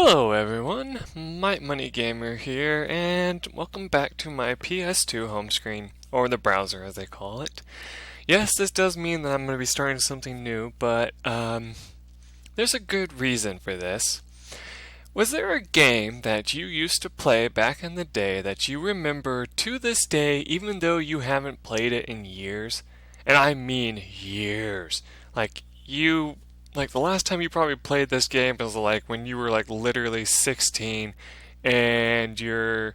Hello everyone, Might Money Gamer here, and welcome back to my PS2 home screen, or the browser as they call it. Yes, this does mean that I'm going to be starting something new, but there's a good reason for this. Was there a game that you used to play back in the day that you remember to this day even though you haven't played it in years? And I mean years. Like the last time you probably played this game was like when you were like literally 16 and you're,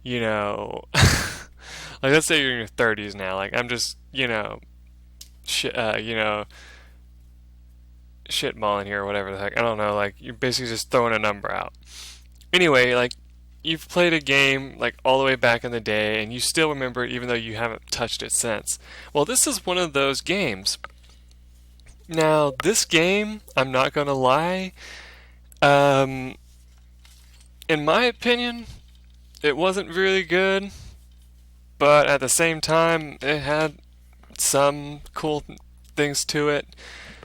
you know, like let's say you're in your 30s now. Like I'm just, shitballing here or whatever the heck. I don't know. Like you're basically just throwing a number out. Anyway, like you've played a game like all the way back in the day and you still remember it even though you haven't touched it since. Well, this is one of those games. Now, this game, I'm not going to lie, in my opinion, it wasn't really good, but at the same time, it had some cool things to it.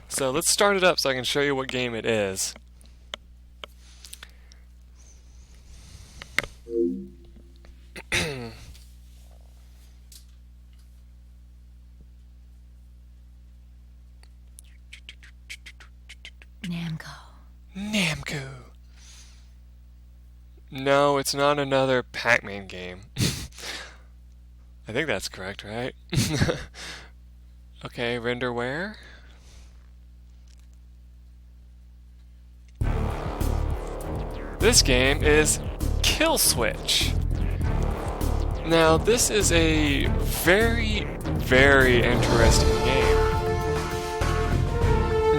So let's start it up so I can show you what game it is. Namco. No, it's not another Pac-Man game. I think that's correct, right? Okay, render where? This game is Kill Switch. Now, this is a very, very interesting game.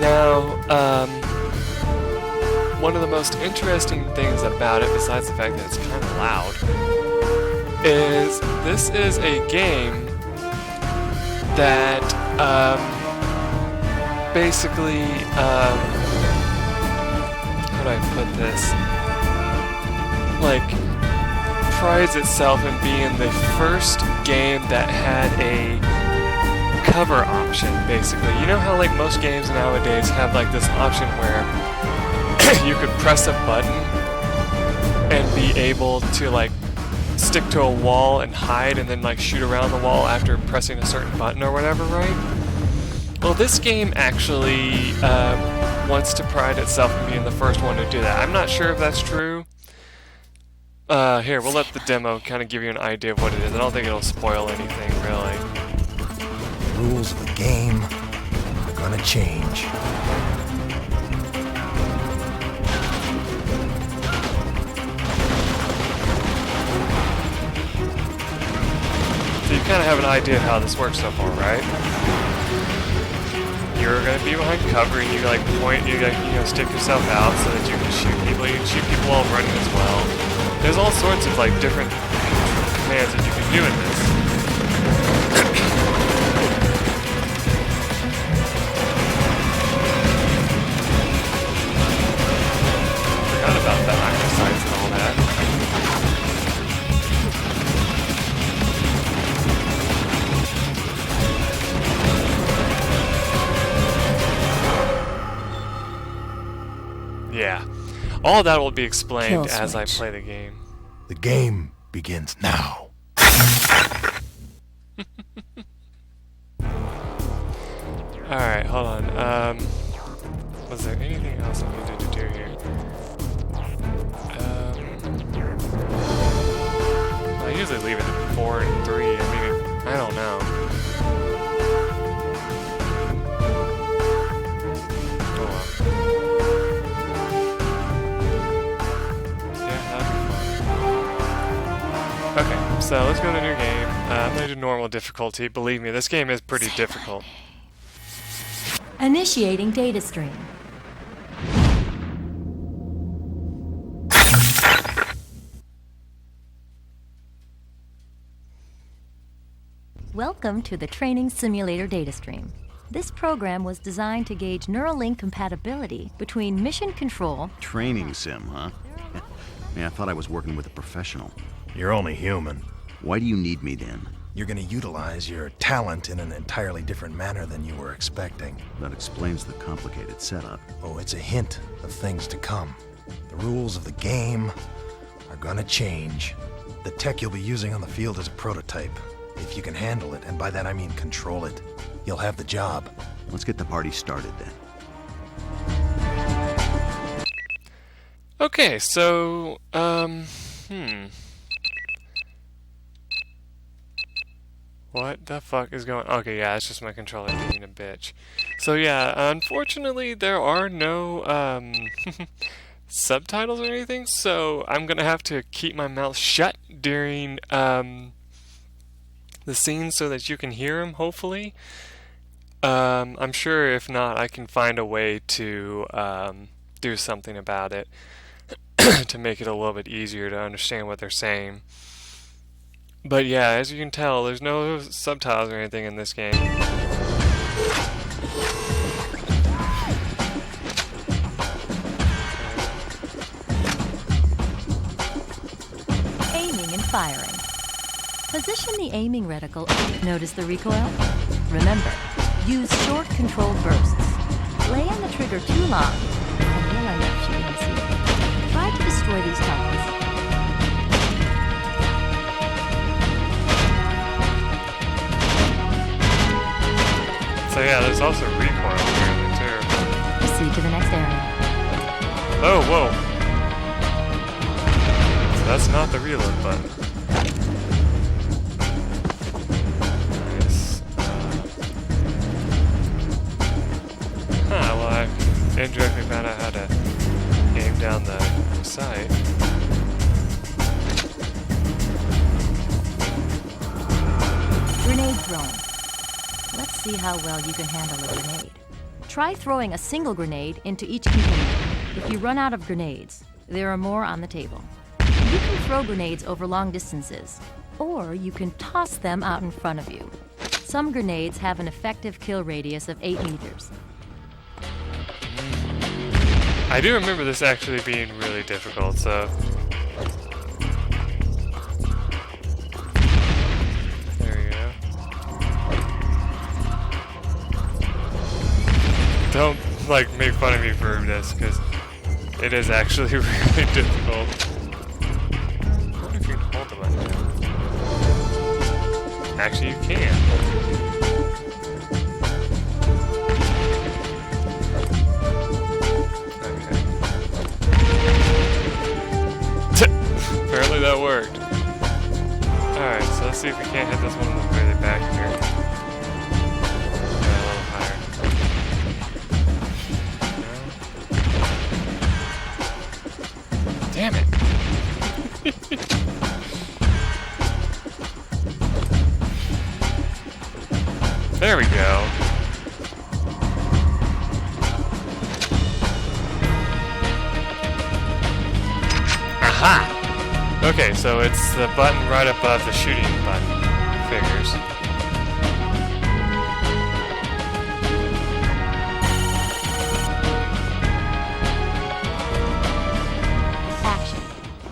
Now, one of the most interesting things about it, besides the fact that it's kind of loud, is this is a game that basically, how do I put this? Like, prides itself in being the first game that had a cover option, basically. You know how like most games nowadays have like this option where you could press a button and be able to like stick to a wall and hide and then like shoot around the wall after pressing a certain button or whatever, right? Well, this game actually wants to pride itself in being the first one to do that. I'm not sure if that's true. Here, we'll let the demo kind of give you an idea of what it is. I don't think it'll spoil anything, really. The rules of the game are gonna change. So you kind of have an idea of how this works so far, right? You're going to be behind cover and you like point, you like, stick yourself out so that you can shoot people. You can shoot people while running as well. There's all sorts of like different commands that you can do in this. Forgot about the iron sights and all that. Yeah, all that will be explained as I play the game. The game begins now. Alright, hold on. Was there anything else I needed to do here? I usually leave it at 4 and 3. I mean, I don't know. Okay, so let's go to a new game. I'm going to do normal difficulty. Believe me, this game is pretty difficult. Initiating data stream. Welcome to the Training Simulator data stream. This program was designed to gauge neural link compatibility between mission control... Training sim, huh? Yeah, I thought I was working with a professional. You're only human. Why do you need me then? You're gonna utilize your talent in an entirely different manner than you were expecting. That explains the complicated setup. Oh, it's a hint of things to come. The rules of the game are gonna change. The tech you'll be using on the field is a prototype. If you can handle it, and by that I mean control it, you'll have the job. Let's get the party started then. Okay, so, What the fuck is going on? Okay, yeah, it's just my controller being a bitch. So yeah, unfortunately there are no, subtitles or anything, so I'm gonna have to keep my mouth shut during, the scenes so that you can hear them, hopefully. I'm sure if not, I can find a way to, do something about it to make it a little bit easier to understand what they're saying. But yeah, as you can tell, there's no subtitles or anything in this game. Aiming and firing. Position the aiming reticle. Notice the recoil? Remember, use short controlled bursts. Lay on the trigger too long, and you'll end up shooting the ceiling. Try to destroy these targets. So yeah, there's also recoil apparently too. Proceed to the next area. Oh, whoa! So that's not the reload button. Nice. Well I indirectly found out how to aim down the sight. Grenade throwing. Let's see how well you can handle a grenade. Try throwing a single grenade into each container. If you run out of grenades, there are more on the table. You can throw grenades over long distances, or you can toss them out in front of you. Some grenades have an effective kill radius of 8 meters. I do remember this actually being really difficult, so... There we go. Don't, like, make fun of me for this, because it is actually really difficult. I wonder if you can hold the button down. Actually, you can. Apparently that worked. Alright, so let's see if we can't hit this one in the very back here. Yeah, a little higher. No. Damn it! There we go. Aha! Okay, so it's the button right above the shooting button. Figures. Action.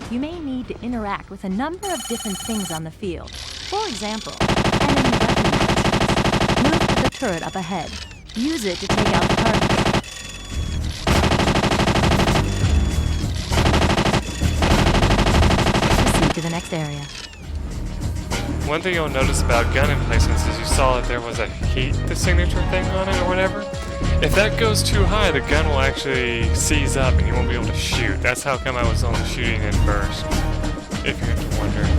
You may need to interact with a number of different things on the field. For example, enemy weapon launchers. Move to the turret up ahead. Use it to take out the target. Proceed to the next area. One thing you'll notice about gun emplacements is you saw that there was a heat signature thing on it or whatever. If that goes too high, the gun will actually seize up and you won't be able to shoot. That's how come I was only shooting it first, if you're wondering.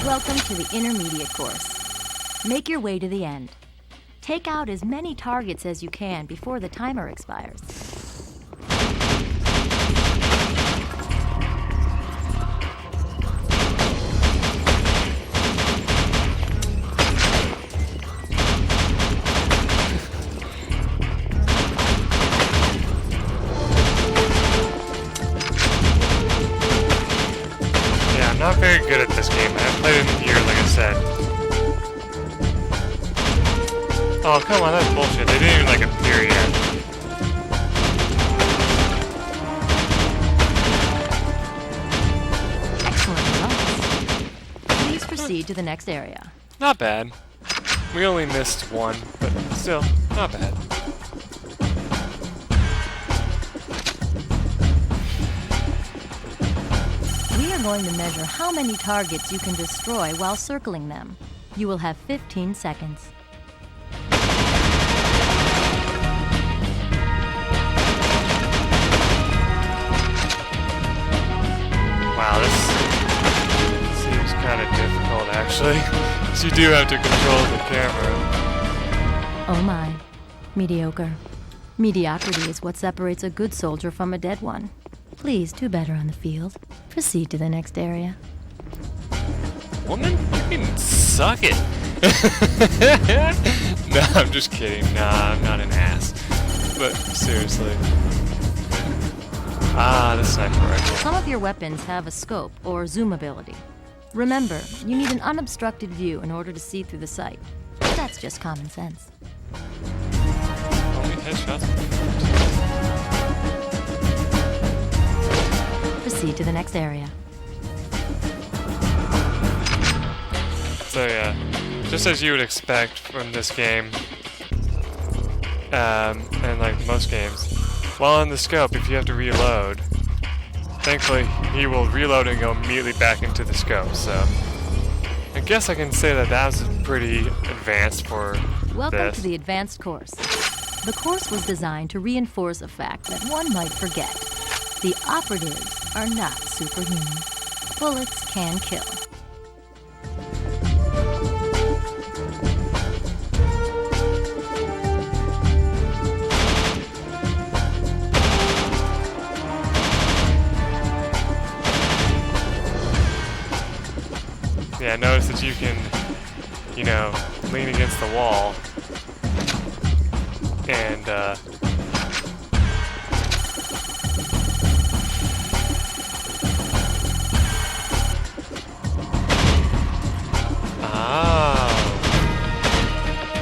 Welcome to the intermediate course. Make your way to the end. Take out as many targets as you can before the timer expires. Yeah, I'm not very good at this game. I haven't played it in a year, like I said. Oh, come on, that's bullshit. They didn't even, like, appear yet. Excellent results. Please proceed to the next area. Not bad. We only missed one, but still, not bad. We are going to measure how many targets you can destroy while circling them. You will have 15 seconds. Wow, this seems kind of difficult, actually. So you do have to control the camera. Oh my. Mediocre. Mediocrity is what separates a good soldier from a dead one. Please do better on the field. Proceed to the next area. Woman, you can suck it. No, I'm just kidding. Nah, I'm not an ass. But seriously. Ah, the sniper rifle. Some of your weapons have a scope or zoom ability. Remember, you need an unobstructed view in order to see through the sight. That's just common sense. Only headshots. Proceed to the next area. So yeah, just as you would expect from this game, and like most games, while on the scope, if you have to reload, thankfully he will reload and go immediately back into the scope. So I guess I can say that that was pretty advanced for Welcome this. to the advanced course. The course was designed to reinforce a fact that one might forget. The operatives are not superhuman. Bullets can kill. Yeah, notice that you can, you know, lean against the wall and oh,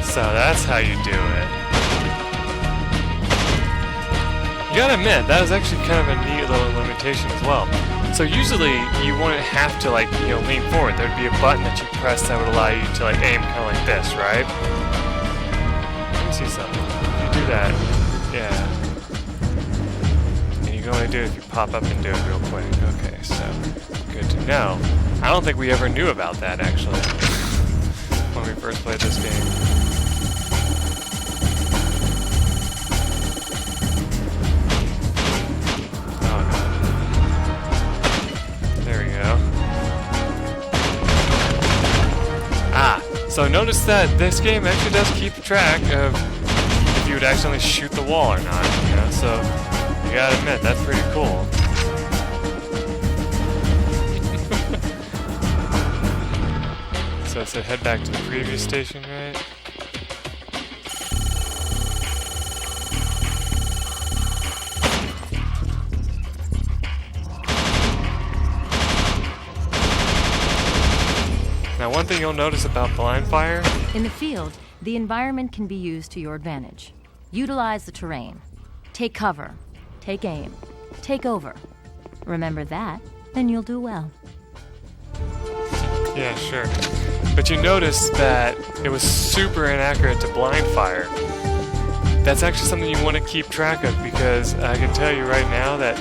so that's how you do it. You gotta admit, that is actually kind of a neat little limitation as well. So usually you wouldn't have to like, you know, lean forward. There'd be a button that you press that would allow you to like aim kind of like this, right? Let me see something. If you do that, yeah. And you can only do it if you pop up and do it real quick. Okay, so good to know. I don't think we ever knew about that actually when we first played this game. So notice that this game actually does keep track of if you would accidentally shoot the wall or not, you know, so you gotta admit, that's pretty cool. So it said head back to the previous station, right? Now, one thing you'll notice about blind fire. In the field, the environment can be used to your advantage. Utilize the terrain. Take cover. Take aim. Take over. Remember that, then you'll do well. Yeah, sure. But you notice that it was super inaccurate to blind fire. That's actually something you want to keep track of because I can tell you right now that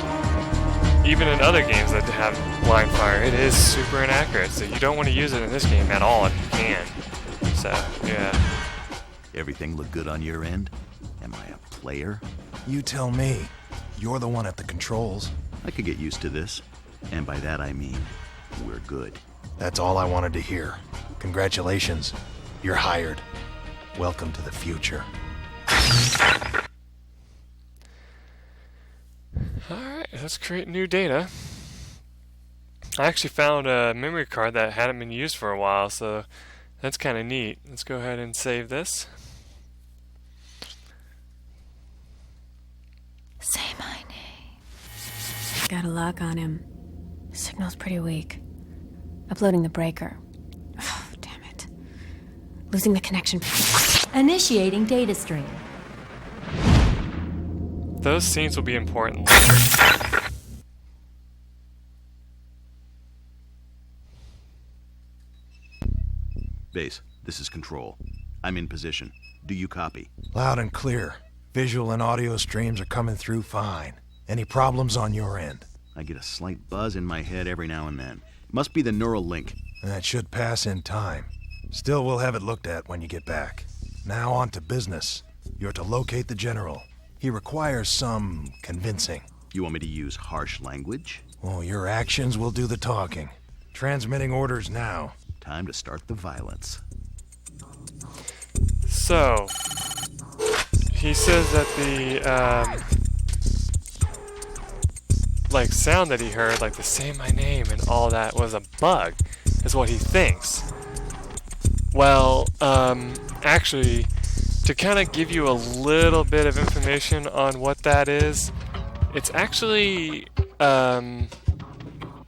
even in other games that have blind fire, it is super inaccurate. So you don't want to use it in this game at all if you can. So, yeah. Everything look good on your end? Am I a player? You tell me. You're the one at the controls. I could get used to this. And by that I mean, we're good. That's all I wanted to hear. Congratulations. You're hired. Welcome to the future. Alright, let's create new data. I actually found a memory card that hadn't been used for a while, so that's kind of neat. Let's go ahead and save this. Say my name. Got a lock on him. Signal's pretty weak. Uploading the breaker. Oh, damn it. Losing the connection. Initiating data stream. Those scenes will be important later. Base, this is Control. I'm in position. Do you copy? Loud and clear. Visual and audio streams are coming through fine. Any problems on your end? I get a slight buzz in my head every now and then. Must be the neural link. That should pass in time. Still, we'll have it looked at when you get back. Now on to business. You're to locate the general. He requires some convincing. You want me to use harsh language? Oh, your actions will do the talking. Transmitting orders now. Time to start the violence. So, he says that the, like, sound that he heard, like the say my name and all that was a bug, is what he thinks. Well, actually, to kind of give you a little bit of information on what that is, it's actually,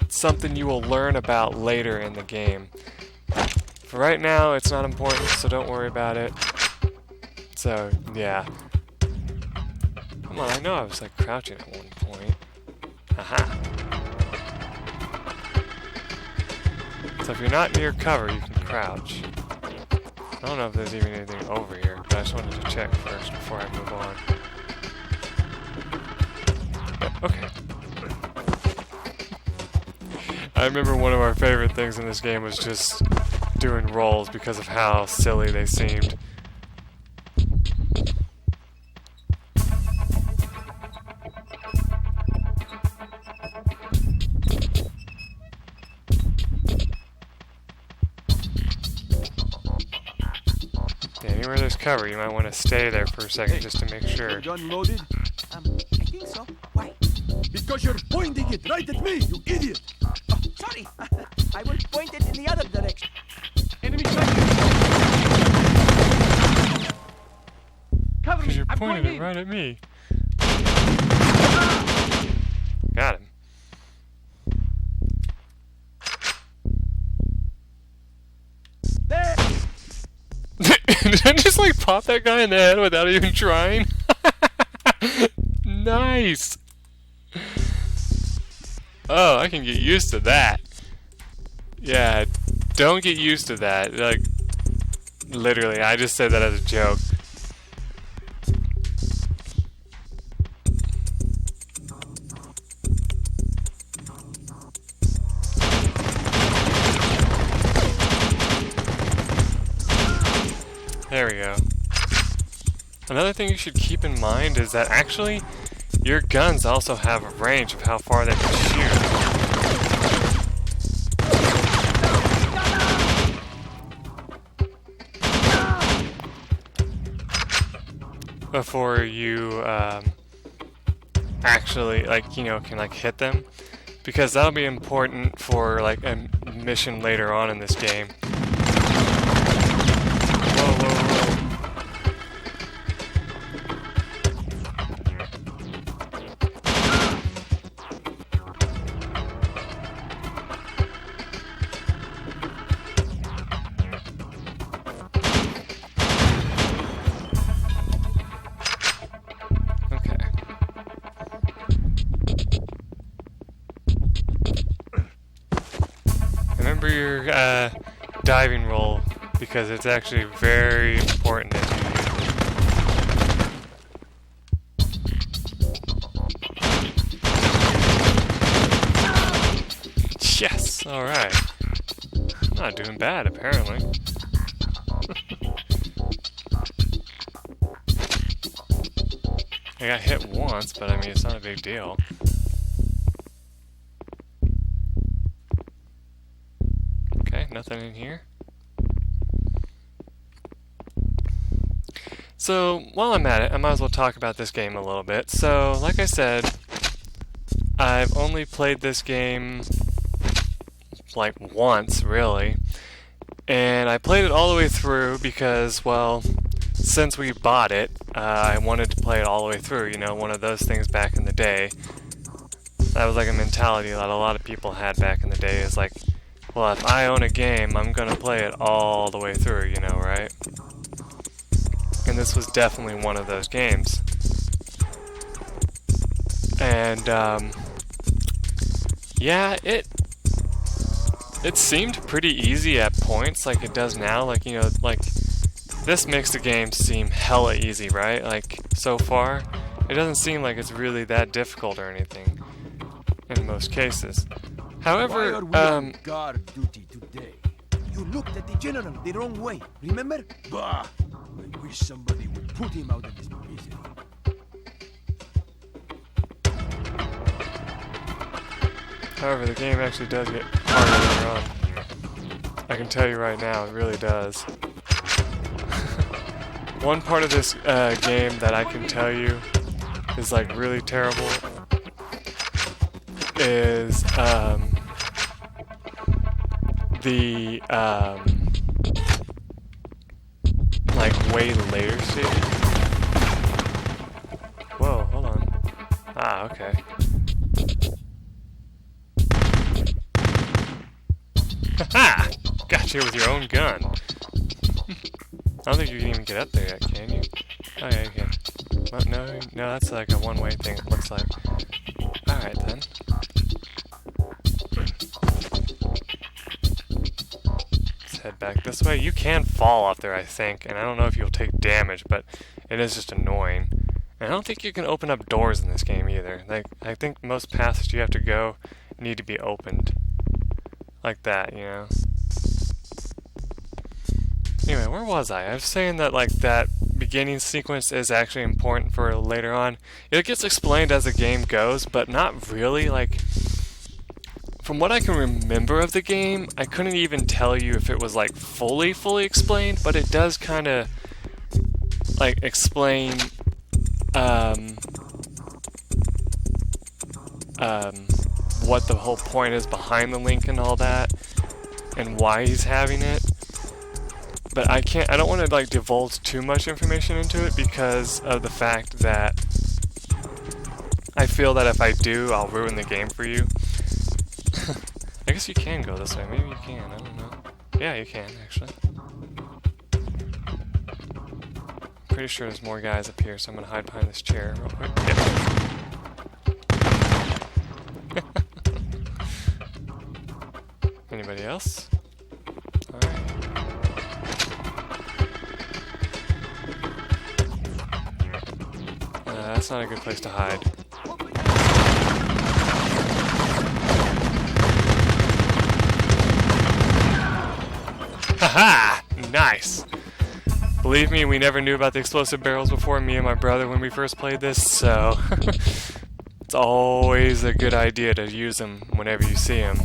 something you will learn about later in the game. For right now, it's not important, so don't worry about it. So, yeah. Come on, I know I was like crouching at one point. Haha. So if you're not near cover, you can crouch. I don't know if there's even anything over here, but I just wanted to check first before I move on. Yep, okay. I remember one of our favorite things in this game was just doing rolls because of how silly they seemed. Yeah, anywhere there's cover, you might want to stay there for a second just to make sure. Gun loaded? I think so. Why? Because you're pointing it right at me, you idiot! Oh, sorry. I will point it in the other direction. Enemy sighted! Cover Because me! you're I'm pointing going it in! right at me. Got him. There! Did I just like pop that guy in the head without even trying? Nice! Oh, I can get used to that. Yeah, don't get used to that. Like, literally, I just said that as a joke. There we go. Another thing you should keep in mind is that actually your guns also have a range of how far they can shoot. Before you actually, like, you know, can like hit them. Because that'll be important for like a mission later on in this game. Whoa, whoa, whoa. Okay. Remember your diving roll, because it's actually very important as you use it. Yes! Alright. I'm not doing bad, apparently. I got hit once, but I mean, it's not a big deal. Okay, nothing in here. So, while I'm at it, I might as well talk about this game a little bit. So, like I said, I've only played this game like once, really. And I played it all the way through because, well, since we bought it, I wanted to play it all the way through, you know, one of those things back in the day. That was like a mentality that a lot of people had back in the day, is like, well, if I own a game, I'm gonna play it all the way through, you know, right? And this was definitely one of those games. And, yeah, it seemed pretty easy at points, like it does now, like, you know, like, this makes the game seem hella easy, right? Like, so far, it doesn't seem like it's really that difficult or anything, in most cases. Why However, are we on guard duty today? You looked at the general the wrong way, remember? Bah! I wish somebody would put him out of his misery. however, the game actually does get harder later on. I can tell you right now, it really does. One part of this game that I can tell you is like really terrible is the like way later stage. Whoa, hold on. Ah, okay. Haha! Got you with your own gun. I don't think you can even get up there yet, can you? Oh yeah, you can. Well, no, that's like a one-way thing, it looks like. Alright then. Let's head back this way. You can fall off there, I think, and I don't know if you'll take damage, but it is just annoying. And I don't think you can open up doors in this game either. Like, I think most passages you have to go need to be opened. Like that, you know? Anyway, where was I? I was saying that, like, that beginning sequence is actually important for later on. It gets explained as the game goes, but not really. Like, from what I can remember of the game, I couldn't even tell you if it was, like, fully explained, but it does kind of, like, explain, what the whole point is behind the link and all that, and why he's having it. But I don't want to like divulge too much information into it because of the fact that I feel that if I do, I'll ruin the game for you. I guess you can go this way. Maybe you can. I don't know. Yeah, you can, actually. Pretty sure there's more guys up here, so I'm going to hide behind this chair real quick. Yep. Anybody else? Alright. That's not a good place to hide. Haha! Nice! Believe me, we never knew about the explosive barrels before, me and my brother, when we first played this, so it's always a good idea to use them whenever you see them.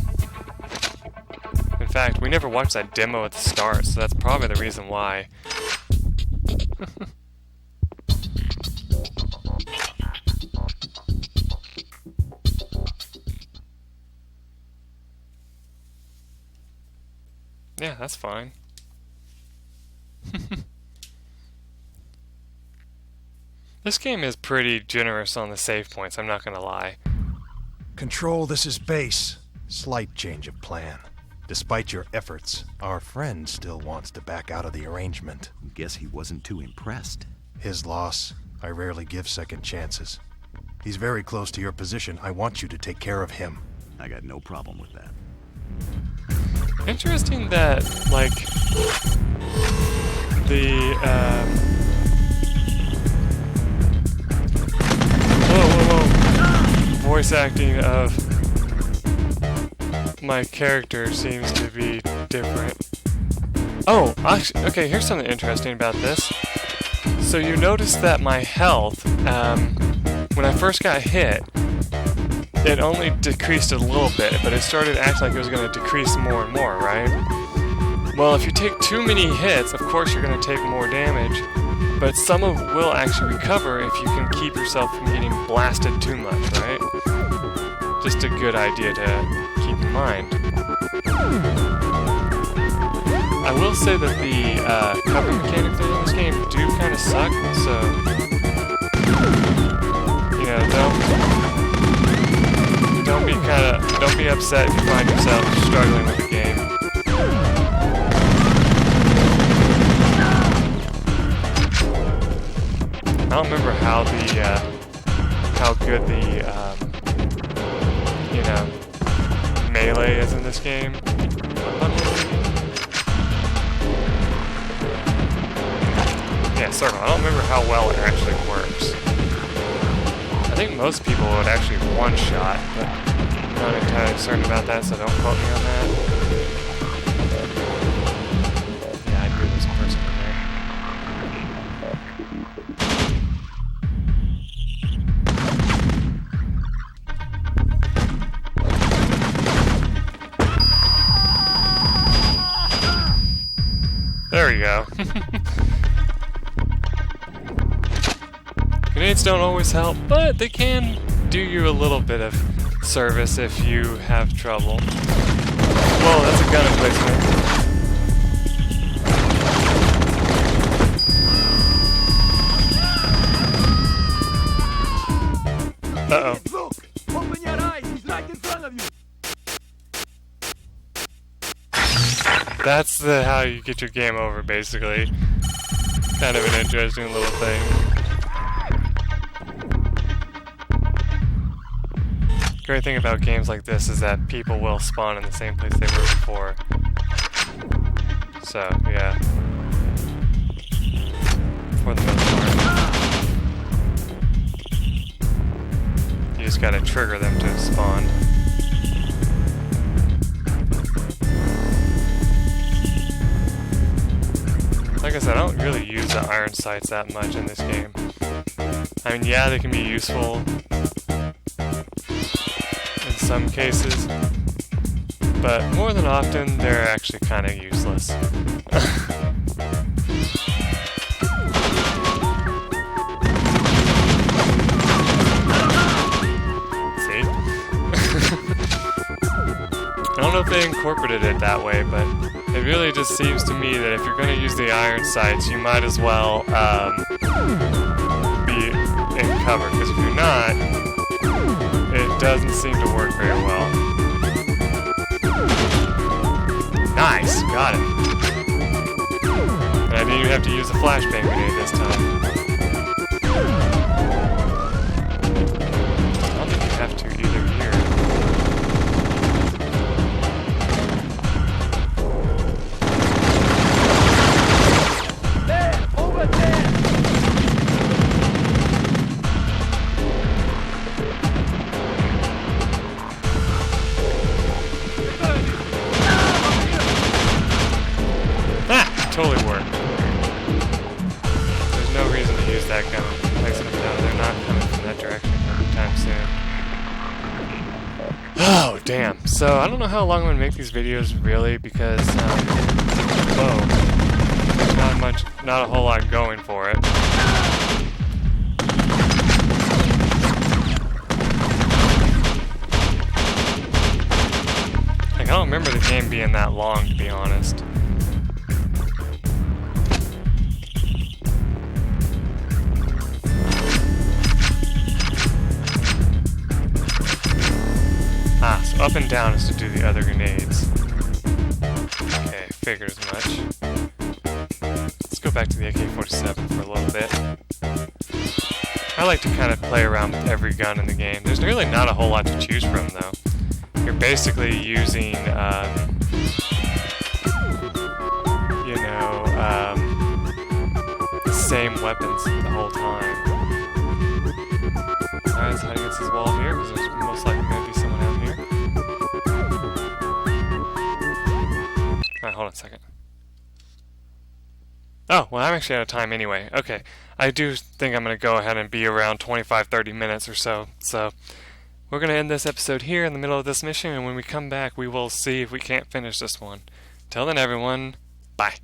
In fact, we never watched that demo at the start, so that's probably the reason why. Yeah, that's fine. This game is pretty generous on the save points, I'm not gonna lie. Control, this is base. Slight change of plan. Despite your efforts, our friend still wants to back out of the arrangement. Guess he wasn't too impressed. His loss. I rarely give second chances. He's very close to your position. I want you to take care of him. I got no problem with that. Interesting that, like, the, voice acting of my character seems to be different. Oh, actually, okay, here's something interesting about this. So you notice that my health, when I first got hit, it only decreased a little bit, but it started acting like it was going to decrease more and more, right? Well, if you take too many hits, of course you're going to take more damage, but some of it will actually recover if you can keep yourself from getting blasted too much, right? Just a good idea to keep in mind. I will say that the cover mechanics in this game do kind of suck, so you know, don't be upset if you find yourself struggling with the game. I don't remember how good the you know, melee is in this game. circle. I don't remember how well it actually works. I think most people would actually one-shot, but I'm not entirely certain about that, so don't quote me on that. Yeah, I knew this person in there. There we go. Grenades don't always help, but they can do you a little bit of service if you have trouble. Whoa, that's a gun emplacement. Uh-oh. Look! Open your eyes! He's right in front of you! That's how you get your game over, basically. Kind of an interesting little thing. Great thing about games like this is that people will spawn in the same place they were before. So, yeah. For the most part. You just gotta trigger them to spawn. Like I said, I don't really use the iron sights that much in this game. I mean, yeah, they can be useful in some cases, but more than often, they're actually kind of useless. See? I don't know if they incorporated it that way, but it really just seems to me that if you're going to use the iron sights, you might as well be in cover, because if you're not, it doesn't seem to work very well. Nice! Got it. And I didn't even have to use a flashbang grenade this time. I don't think you have to either here. Totally worked. There's no reason to use that gun. Place them down. They're not coming from that direction anytime soon. Oh, damn. So, I don't know how long I'm going to make these videos, really, because, whoa. There's not a whole lot going for it. Like, I don't remember the game being that long, to be honest. So up and down is to do the other grenades. Okay, figured as much. Let's go back to the AK-47 for a little bit. I like to kind of play around with every gun in the game. There's really not a whole lot to choose from, though. You're basically using, the same weapons the whole time. Alright, let's hide against this wall here, because there's most likely going to be someone out here. Alright, hold on a second. Oh, well, I'm actually out of time anyway. Okay, I do think I'm going to go ahead and be around 25-30 minutes or so. So, we're going to end this episode here in the middle of this mission, and when we come back, we will see if we can't finish this one. Till then, everyone, bye.